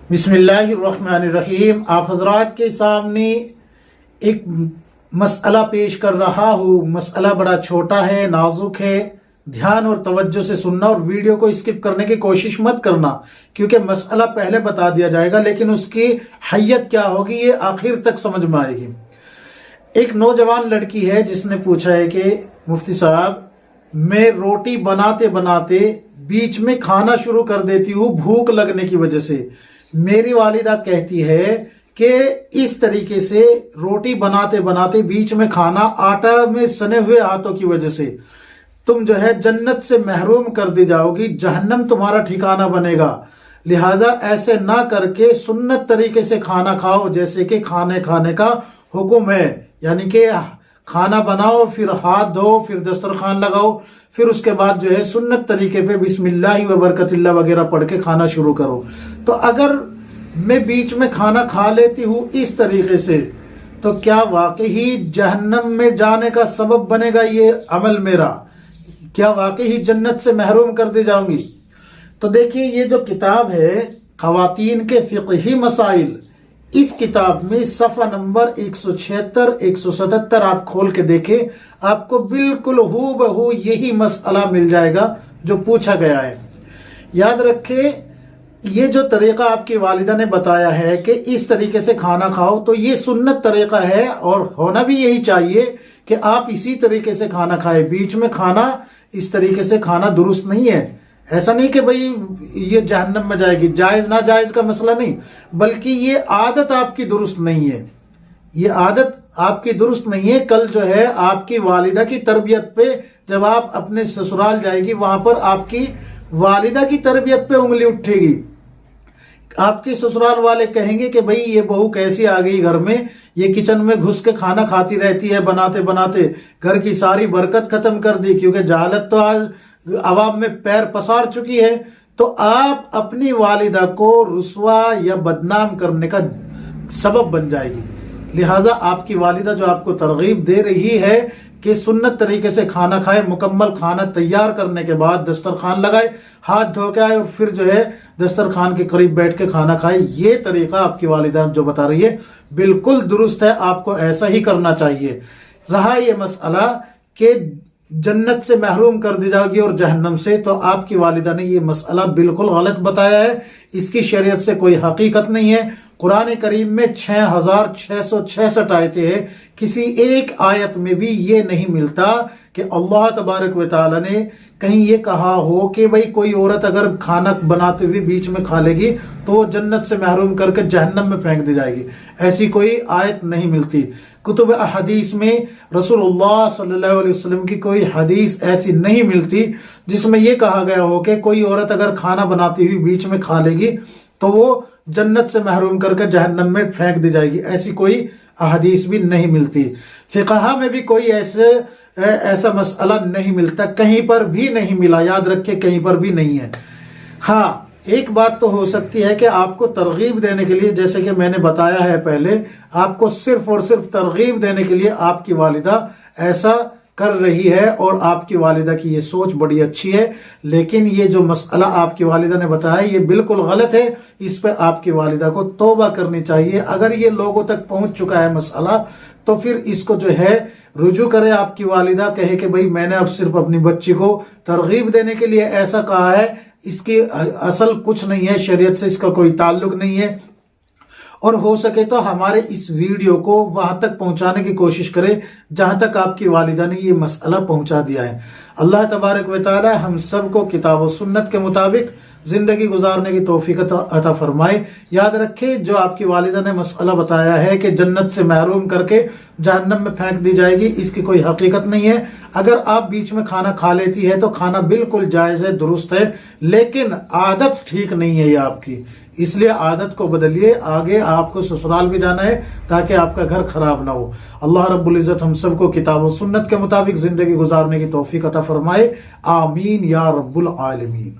बिस्मिल्लाहिर्रहमानिर्रहीम। आप हजरात के सामने एक मसला पेश कर रहा हूँ। मसला बड़ा छोटा है, नाजुक है। ध्यान और तवज्जो से सुनना और वीडियो को स्किप करने की कोशिश मत करना, क्योंकि मसला पहले बता दिया जाएगा लेकिन उसकी हैयत क्या होगी ये आखिर तक समझ में आएगी। एक नौजवान लड़की है जिसने पूछा है कि मुफ्ती साहब, मैं रोटी बनाते बनाते बीच में खाना शुरू कर देती हूँ भूख लगने की वजह से। मेरी वालिदा कहती है कि इस तरीके से रोटी बनाते बनाते बीच में खाना आटा में सने हुए हाथों की वजह से तुम जो है जन्नत से महरूम कर दी जाओगी, जहन्नम तुम्हारा ठिकाना बनेगा। लिहाजा ऐसे ना करके सुन्नत तरीके से खाना खाओ, जैसे कि खाने का हुक्म है, यानी कि खाना बनाओ, फिर हाथ धो, फिर दस्तरखान लगाओ, फिर उसके बाद जो है सुन्नत तरीके पे बिस्मिल्लाह व बरकतिल्लाह वगैरह पढ़ के खाना शुरू करो। तो अगर मैं बीच में खाना खा लेती हूँ इस तरीके से, तो क्या वाकई जहन्नम में जाने का सबब बनेगा ये अमल मेरा? क्या वाकई जन्नत से महरूम कर दी जाऊंगी? तो देखिए, ये जो किताब है खवातीन के फिक़ही मसाइल, इस किताब में सफ़ा नंबर 176 177 आप खोल के देखें, आपको बिल्कुल हूबहू यही मसला मिल जाएगा जो पूछा गया है। याद रखें, ये जो तरीका आपकी वालिदा ने बताया है कि इस तरीके से खाना खाओ, तो ये सुन्नत तरीका है और होना भी यही चाहिए कि आप इसी तरीके से खाना खाएं। बीच में खाना इस तरीके से खाना दुरुस्त नहीं है। ऐसा नहीं कि भाई ये जहन्नम में जाएगी, जायज ना जायज का मसला नहीं, बल्कि ये आदत आपकी दुरुस्त नहीं है। ये आदत आपकी दुरुस्त नहीं है। कल जो है आपकी वालिदा की तरबियत पे, जब आप अपने ससुराल जाएगी, वहां पर आपकी वालिदा की तरबियत पे उंगली उठेगी। आपके ससुराल वाले कहेंगे कि भाई ये बहू कैसी आ गई घर में, ये किचन में घुस के खाना खाती रहती है, बनाते बनाते घर की सारी बरकत खत्म कर दी, क्योंकि जहालत तो आज अवाम में पैर पसार चुकी है। तो आप अपनी वालिदा को रुसवा या बदनाम करने का सबब बन जाएगी। लिहाजा आपकी वालिदा जो आपको तरगीब दे रही है कि सुन्नत तरीके से खाना खाए, मुकम्मल खाना तैयार करने के बाद दस्तरखान लगाए, हाथ धो के आए और फिर जो है दस्तरखान के करीब बैठ के खाना खाए, ये तरीका आपकी वालिदा जो बता रही है बिल्कुल दुरुस्त है। आपको ऐसा ही करना चाहिए। रहा ये मसला कि जन्नत से महरूम कर दी जाएगी और जहन्नम से, तो आपकी वालिदा ने ये मसला बिल्कुल गलत बताया है। इसकी शरीयत से कोई हकीकत नहीं है। कुरान करीम में 6666 आयतें हैं, किसी एक आयत में भी ये नहीं मिलता कि अल्लाह तबारक व तआला ने कहीं ये कहा हो कि भाई कोई औरत अगर खाना बनाते हुए बीच में खा लेगी तो वो जन्नत से महरूम करके जहन्नम में फेंक दी जाएगी। ऐसी कोई आयत नहीं मिलती। कुतुब हदीस में रसूलुल्लाह सल्लल्लाहु अलैहि वसल्लम की कोई हदीस ऐसी नहीं मिलती जिसमें यह कहा गया हो कि कोई औरत अगर खाना बनाती हुई बीच में खा लेगी तो वो जन्नत से महरूम करके जहन्नम में फेंक दी जाएगी। ऐसी कोई अहदीस भी नहीं मिलती। फिक़हा में भी कोई ऐसा मसला नहीं मिलता, कहीं पर भी नहीं मिला। याद रखे, कहीं पर भी नहीं है। हाँ, एक बात तो हो सकती है कि आपको तरगीब देने के लिए, जैसे कि मैंने बताया है पहले, आपको सिर्फ और सिर्फ तरगीब देने के लिए आपकी वालिदा ऐसा कर रही है और आपकी वालिदा की ये सोच बड़ी अच्छी है। लेकिन ये जो मसला आपकी वालिदा ने बताया ये बिल्कुल गलत है। इस पे आपकी वालिदा को तौबा करनी चाहिए। अगर ये लोगों तक पहुंच चुका है मसला, तो फिर इसको जो है रुजू करे आपकी वालिदा, कहे कि भाई मैंने अब सिर्फ अपनी बच्ची को तरगीब देने के लिए ऐसा कहा है, इसकी असल कुछ नहीं है, शरीयत से इसका कोई ताल्लुक नहीं है। और हो सके तो हमारे इस वीडियो को वहां तक पहुंचाने की कोशिश करें जहां तक आपकी वालिदा ने ये मसला पहुंचा दिया है। अल्लाह तबारक व तआला हम सबको किताब और सुन्नत के मुताबिक जिंदगी गुजारने की तौफीक अता फरमाए। याद रखे, जो आपकी वालिदा ने मसला बताया है कि जन्नत से महरूम करके जहन्नम में फेंक दी जाएगी, इसकी कोई हकीकत नहीं है। अगर आप बीच में खाना खा लेती है तो खाना बिल्कुल जायज है, दुरुस्त है, लेकिन आदत ठीक नहीं है ये आपकी। इसलिए आदत को बदलिए। आगे आपको ससुराल भी जाना है ताकि आपका घर खराब ना हो। अल्लाह रब्बुल इज्जत हम सबको किताब और सुन्नत के मुताबिक जिंदगी गुजारने की तौफीक अता फरमाए। आमीन या रब्बुल आलमीन।